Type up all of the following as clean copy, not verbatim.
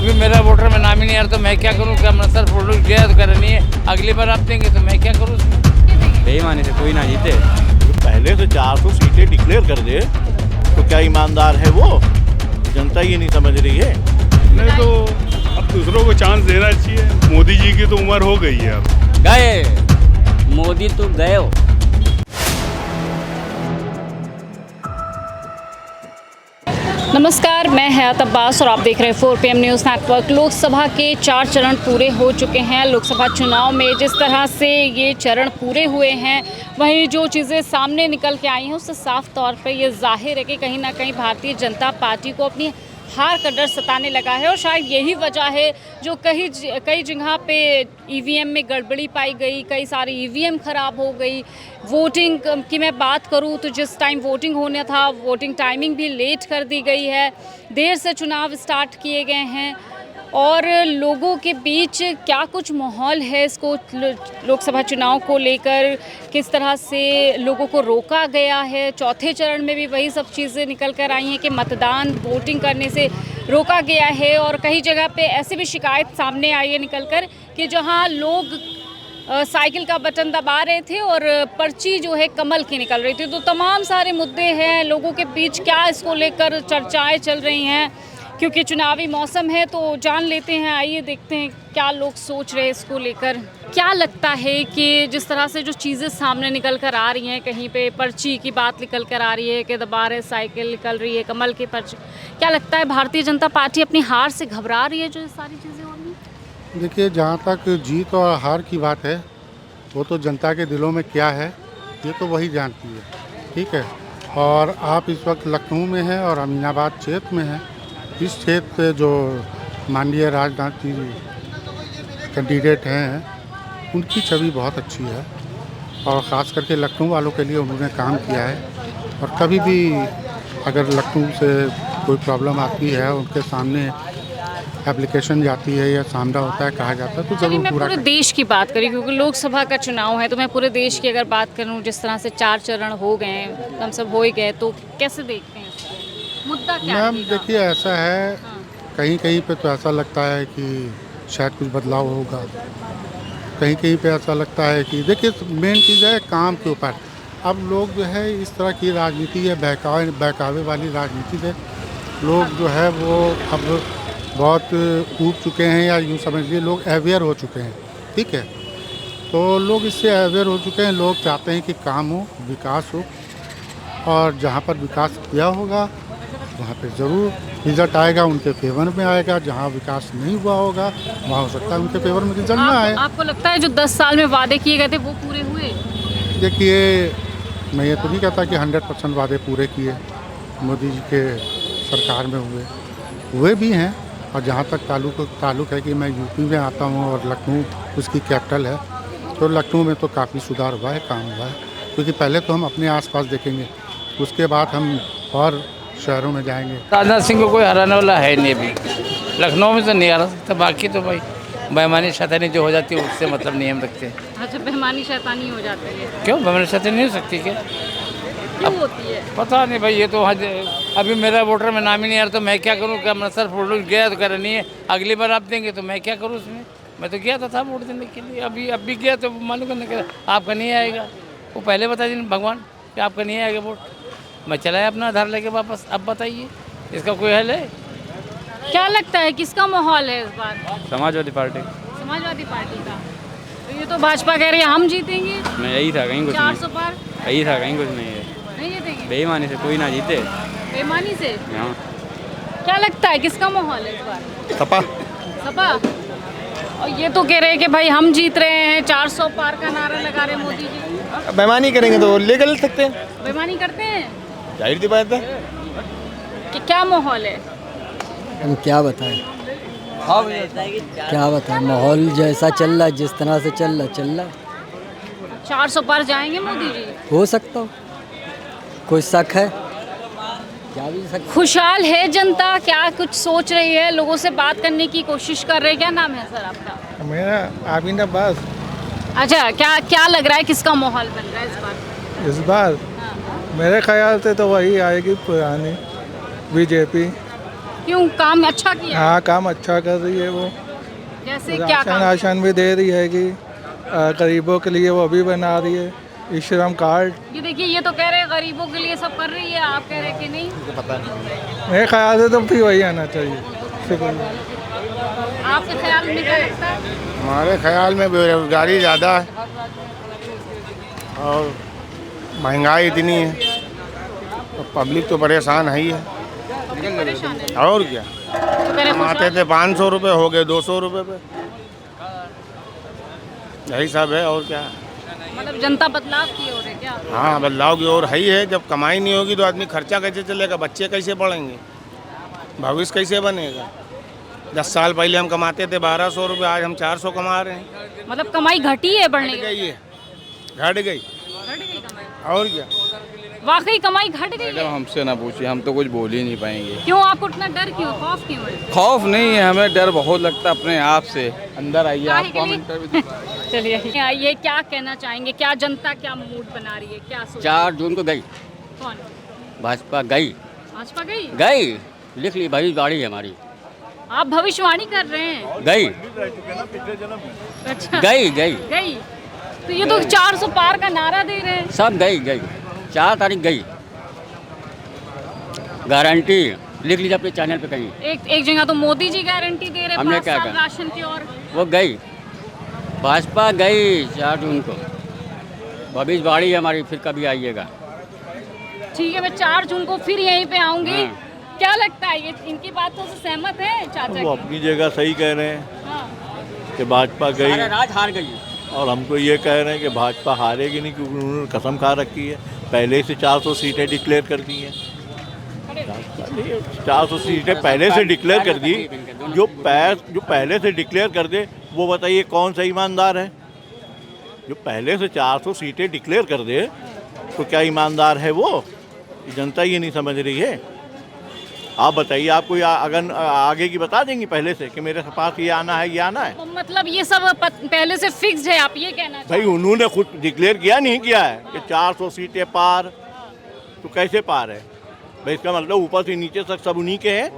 अभी मेरा वोटर में नाम ही नहीं आ रहा तो मैं क्या करूँ? क्या मैं सर फोटो गया तो करनी है, अगली बार आप देंगे तो मैं क्या करूँ उसमें? बेईमानी से कोई ना जीते। पहले से 400 सीटें डिक्लेयर कर दे तो क्या ईमानदार है वो? जनता ये नहीं समझ रही है। नहीं तो अब दूसरों को चांस देना चाहिए। मोदी जी की तो उम्र हो गई है अब। गए मोदी तो गए हो। नमस्कार, मैं हयात अब्बास और आप देख रहे हैं 4 PM न्यूज़ नेटवर्क। लोकसभा के 4 चरण पूरे हो चुके हैं। लोकसभा चुनाव में जिस तरह से ये चरण पूरे हुए हैं, वहीं जो चीज़ें सामने निकल के आई हैं उससे साफ तौर पे ये जाहिर है कि कहीं ना कहीं भारतीय जनता पार्टी को अपनी हार का डर सताने लगा है। और शायद यही वजह है जो कई जगह पे ईवीएम में गड़बड़ी पाई गई, कई सारी ईवीएम ख़राब हो गई। वोटिंग की मैं बात करूं तो जिस टाइम वोटिंग होना था, वोटिंग टाइमिंग भी लेट कर दी गई है। देर से चुनाव स्टार्ट किए गए हैं और लोगों के बीच क्या कुछ माहौल है इसको लोकसभा चुनाव को लेकर, किस तरह से लोगों को रोका गया है। चौथे चरण में भी वही सब चीज़ें निकल कर आई हैं कि मतदान वोटिंग करने से रोका गया है। और कई जगह पे ऐसी भी शिकायत सामने आई है निकल कर कि जहां लोग साइकिल का बटन दबा रहे थे और पर्ची जो है कमल की निकल रही थी। तो तमाम सारे मुद्दे हैं लोगों के बीच, क्या इसको लेकर चर्चाएँ चल रही हैं क्योंकि चुनावी मौसम है। तो जान लेते हैं, आइए देखते हैं क्या लोग सोच रहे हैं इसको लेकर। क्या लगता है कि जिस तरह से जो चीज़ें सामने निकल कर आ रही हैं, कहीं पे पर्ची की बात निकल कर आ रही है कि दबा रहे साइकिल निकल रही है, कमल की पर्ची, क्या लगता है भारतीय जनता पार्टी अपनी हार से घबरा रही है जो ये सारी चीज़ें हो रही हैं? देखिए, जहाँ तक जीत और हार की बात है वो तो जनता के दिलों में क्या है ये तो वही जानती है, ठीक है। और आप इस वक्त लखनऊ में हैं और अमीनाबाद क्षेत्र में हैं। इस क्षेत्र से जो माननीय राजनाथ जी कैंडिडेट हैं उनकी छवि बहुत अच्छी है और ख़ास करके लखनऊ वालों के लिए उन्होंने काम किया है। और कभी भी अगर लखनऊ से कोई प्रॉब्लम आती है, उनके सामने एप्लीकेशन जाती है या सामना होता है, कहा जाता है, तो चलिए ज़रूर मैं पूरा पूरे देश की बात करी क्योंकि लोकसभा का चुनाव है, तो मैं पूरे देश की अगर बात करूं, जिस तरह से 4 चरण हो गए, हम सब हो ही गए, तो कैसे देखते हैं इसको? मुद्दा क्या मैम रहेगा? देखिए, ऐसा है कहीं कहीं पे तो ऐसा लगता है कि शायद कुछ बदलाव होगा, कहीं कहीं पे ऐसा लगता है कि देखिए मेन चीज़ है काम के ऊपर। अब लोग जो है इस तरह की राजनीति है, बहकावे वाली राजनीति से लोग जो है वो अब बहुत ऊब चुके हैं, या यूँ समझिए लोग अवेयर हो चुके हैं, ठीक है। तो लोग इससे अवेयर हो चुके हैं। लोग चाहते हैं कि काम हो, विकास हो, और जहाँ पर विकास किया होगा वहाँ पे ज़रूर रिजल्ट आएगा, उनके फेवर में आएगा। जहाँ विकास नहीं हुआ होगा वहाँ हो सकता है उनके फेवर में रिजल्ट ना आए। आपको लगता है जो 10 साल में वादे किए गए थे वो पूरे हुए? देखिए, मैं ये तो नहीं कहता कि 100% वादे पूरे किए मोदी जी के सरकार में हुए भी हैं। और जहाँ तक ताल्लुक है कि मैं यूपी में आता हूँ और लखनऊ उसकी कैपिटल है, तो लखनऊ में तो काफ़ी सुधार हुआ है, काम हुआ है। क्योंकि पहले तो हम अपने आसपास देखेंगे, उसके बाद हम और शहरों में जाएंगे। राजनाथ सिंह को कोई हराने वाला है नहीं अभी। लखनऊ में तो नहीं हरा सकता, बाकी तो भाई बेईमानी शैतानी जो हो जाती है उससे मतलब नहीं हम रखते। अच्छा, बेईमानी शैतानी हो जाती है? क्यों बेईमानी शैतानी नहीं हो सकती क्या? क्यों होती है? पता नहीं भाई, ये तो अभी मेरा वोटर में नाम ही नहीं आ रहा तो मैं क्या करूँ? क्या मैं सर फोटो गया तो करनी है, अगली बार आप देंगे तो मैं क्या करूँ उसमें? मैं तो गया था वोट देने के लिए, अब भी गया तो मालूम करने के आपका नहीं आएगा। वो पहले बता दीजिए भगवान कि आपका नहीं आएगा वोट, मैं चलाया अपना आधार लेके वापस। अब बताइए इसका कोई हल है? क्या लगता है किसका माहौल है इस बार? समाजवादी पार्टी। समाजवादी पार्टी का? तो ये तो भाजपा कह रही है हम जीतेंगे। मैं यही था, कहीं कुछ 400 नहीं। पार यही था, कहीं कुछ नहीं है। नहीं जीतेंगे? बेईमानी से कोई ना जीते। बेईमानी से? हाँ। क्या लगता है किसका माहौल है इस बार? सपा। सपा? और ये तो कह रहे हैं कि भाई हम जीत रहे हैं, 400 पार का नारा लगा रहे मोदी जी। बेईमानी करेंगे तो लेकर सकते हैं। बेईमानी करते हैं? जाहिर सी बात है। कि क्या माहौल है? हम क्या बताएं, क्या बताएं, माहौल जैसा चल रहा है, जिस तरह से चल रहा है। 400 पार जाएंगे मोदी जी? हो सकता हो, कोई शक है? क्या भी शक। खुशहाल है जनता? क्या कुछ सोच रही है? लोगों से बात करने की कोशिश कर रहे हैं? क्या नाम है सर आपका? मेरा आबिद अब्बास। अच्छा, क्या लग रहा है किसका माहौल बन रहा है इस बार? इस बार मेरे ख्याल से तो वही आएगी पुरानी बीजेपी। क्यों, काम अच्छा किया? हाँ काम अच्छा कर रही है वो। जैसे क्या राशन काम? राशन भी दे रही है कि गरीबों के लिए वो भी बना रही है, श्रम कार्ड। ये देखिए, ये तो कह रहे हैं गरीबों के लिए सब कर रही है, आप कह रहे हैं कि नहीं? मेरे ख्याल से तो फिर वही आना चाहिए। शुक्रिया। आपके ख्याल में क्या लगता है? हमारे ख्याल में बेरोजगारी ज़्यादा है और महंगाई इतनी है तो पब्लिक तो परेशान है ही है। परेशान है। और क्या, तो कह रहे हम आते थे 500 रुपये, हो गए 200 रुपये पे। यही सब है और क्या। मतलब जनता बदलाव की ओर है क्या? हाँ, बदलाव की ओर है ही है। जब कमाई नहीं होगी तो आदमी खर्चा कैसे चलेगा, बच्चे कैसे पढ़ेंगे, भविष्य कैसे बनेगा। 10 साल पहले हम कमाते थे 1200 रुपये, आज हम 400 कमा रहे हैं। मतलब कमाई घटी है, बढ़ने घट की? गई है, घट गई। घट गई कमाई? और क्या। वाकई कमाई घट गई है? हमसे ना पूछिए, हम तो कुछ बोल ही नहीं पाएंगे। क्यों, आपको इतना डर क्यों, खौफ क्यों है? खौफ नहीं है, हमें डर बहुत लगता है अपने आप से। अंदर आइए, काहे आपको के हम लिए? इंटरव्यू चलिए, आइए, क्या कहना चाहेंगे, क्या जनता क्या मूड बना रही है, क्या सोच? 4 जून को गई, कौन? भाजपा गई, भाजपा गई? गई, लिख ली भाई, गाड़ी है हमारी, आप भविष्यवाणी कर रहे हैं? गई, अच्छा, गई, गई, गई। तो ये तो 400 पार का नारा दे रहे हैं। सब गई, गई, 4 तारीख गई, गारंटी लिख लीजिए अपने चैनल पे कहीं। एक जगह तो मोदी जी गारंटी दे रहे हमने 5 क्या साल कहा? राशन की, और वो गई, भाजपा गई 4 जून को, भविष्यवाणी है हमारी, फिर कभी आइएगा। ठीक है, मैं 4 जून को फिर यहीं पे आऊंगी। हाँ। क्या लगता है, ये इनकी बातों से सहमत है चाचा वो की? अपनी जगह सही कह रहे हैं हाँ। कि भाजपा गई, सारा राज हार गई। और हम तो ये कह रहे हैं कि भाजपा हारेगी नहीं, क्योंकि उन्होंने कसम खा रखी है, पहले से 400 सीटें डिक्लेयर कर दी हैं। 400 सीटें पहले से डिक्लेयर कर दी। जो पहले से डिक्लेयर कर दे, वो बताइए कौन सा ईमानदार है? जो पहले से 400 सीटें डिक्लेयर कर दे तो क्या ईमानदार है वो? जनता ये नहीं समझ रही है। आप बताइए, आपको अगर आगे की बता देंगी पहले से कि मेरे पास ये आना है, ये आना है? तो मतलब ये सब पहले से फिक्स है, आप ये कहना चाहते भाई उन्होंने खुद डिक्लेयर किया नहीं किया है कि 400 सीटें पार, तो कैसे पार है भाई? इसका मतलब ऊपर से नीचे तक सब उन्हीं के हैं।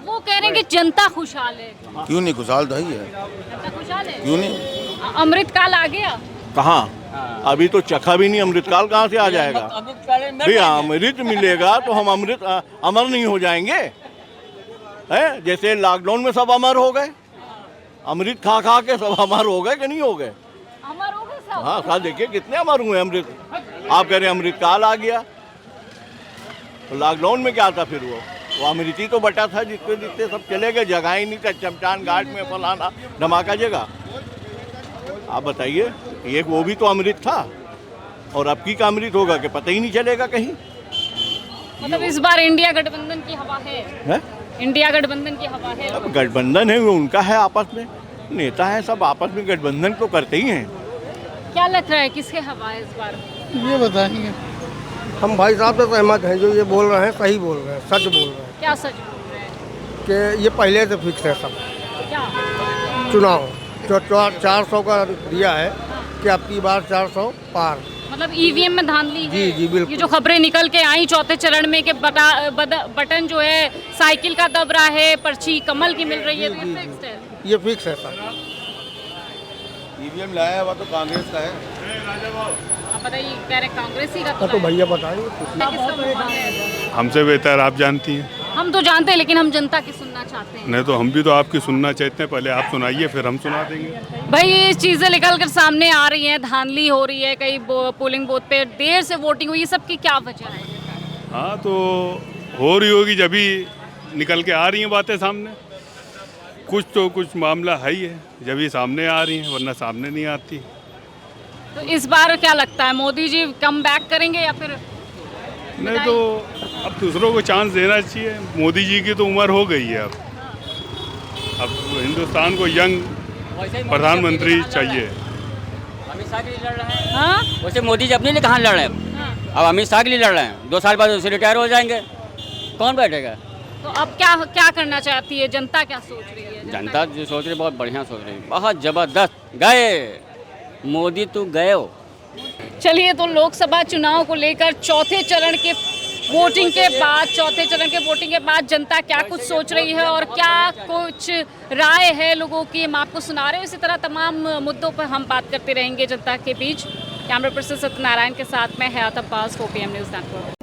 वो कह रहे हैं कि जनता खुशहाल है। क्यों नहीं, खुशहाल तो ही है। जनता खुशहाल है? क्यों नहीं? अमृतकाल आ गया? कहाँ, अभी तो चखा भी नहीं, अमृतकाल कहाँ से आ जाएगा? भाई अमृत मिलेगा तो हम अमर नहीं हो जाएंगे? है जैसे लॉकडाउन में सब अमर हो गए, अमृत खा खा के सब अमर हो गए कि नहीं हो गए? अमर हो गए सब? हाँ, साथ देखिए कितने अमर हुए अमृत। आप कह रहे हैं अमृतकाल आ गया, तो लॉकडाउन में क्या था फिर? वो अमृत ही तो बटा था, जितने जितने सब चले गए, जगह ही नहीं था, शमशान घाट में फलाना धमाका जगह। आप बताइए, ये वो भी तो अमृत था, और अब की का अमृत होगा कि पता ही नहीं चलेगा कहीं। मतलब इस बार इंडिया गठबंधन की हवा है? इंडिया गठबंधन की हवा है? अब गठबंधन है वो उनका है, आपस में नेता है, सब आपस में गठबंधन तो करते ही हैं। क्या लग रहा है, किसके हवा है इस बार? ये बताएंगे। हम भाई साहब से सहमत हैं, जो ये बोल रहे हैं सही बोल रहे हैं, सच बोल रहे हैं क्या सच बोल रहे हैं? कि ये पहले से फिक्स है सब। क्या? चुनाव जो 400 का दिया है कि अब की बार 400 पार। मतलब ईवीएम में धांधली है? जी, जी, बिल्कुल। ये जो खबरें निकल के आई चौथे चरण में कि बटन जो है साइकिल का दब रहा है, पर्ची कमल की मिल रही है, तो ये फिक्स्ड है? ये फिक्स है सर। ईवीएम लाया हुआ तो कांग्रेस का है। आप बताइए, कह रहे कांग्रेस ही का तो भैया बताइए। किसका मुद्दा है? हमसे बेहतर आप जानती हैं। हम तो जानते हैं, लेकिन हम जनता की सुनना चाहते हैं। नहीं तो हम भी तो आपकी सुनना चाहते हैं, पहले आप सुनाइए फिर हम सुना देंगे। भाई ये चीज़ें निकल कर सामने आ रही हैं, धांधली हो रही है, कई पोलिंग बूथ पे देर से वोटिंग हुई, ये सब की क्या वजह है? हाँ तो हो रही होगी, जब भी निकल के आ रही हैं बातें सामने। कुछ मामला है ही है, जब ये सामने आ रही हैं, वरना सामने नहीं आती। तो इस बार क्या लगता है, मोदी जी कम बैक करेंगे या फिर? नहीं तो अब दूसरों को चांस देना चाहिए। मोदी जी की तो उम्र हो गई है, अब हिंदुस्तान को यंग प्रधानमंत्री चाहिए। अमित शाह के लिए लड़ रहे हैं। हाँ? वैसे मोदी जी अपने लिए कहाँ लड़ रहे हैं? हाँ। अब अमित शाह के लिए लड़ रहे हैं, 2 साल बाद उसे रिटायर हो जाएंगे, कौन बैठेगा? तो अब क्या करना चाहती है जनता, क्या सोच रही है? जनता जो सोच रही है बहुत बढ़िया सोच रही है, बहुत जबरदस्त। गए मोदी, तू गए हो। चलिए, तो लोकसभा चुनाव को लेकर चौथे चरण के वोटिंग के बाद, चौथे चरण के वोटिंग के बाद जनता क्या कुछ सोच रही है और क्या कुछ राय है लोगों की, हम आपको सुना रहे हैं। इसी तरह तमाम मुद्दों पर हम बात करते रहेंगे जनता के बीच। कैमरा पर्सन सत्यनारायण के साथ में हयात अब्बास, 4PM न्यूज़ नेटवर्क।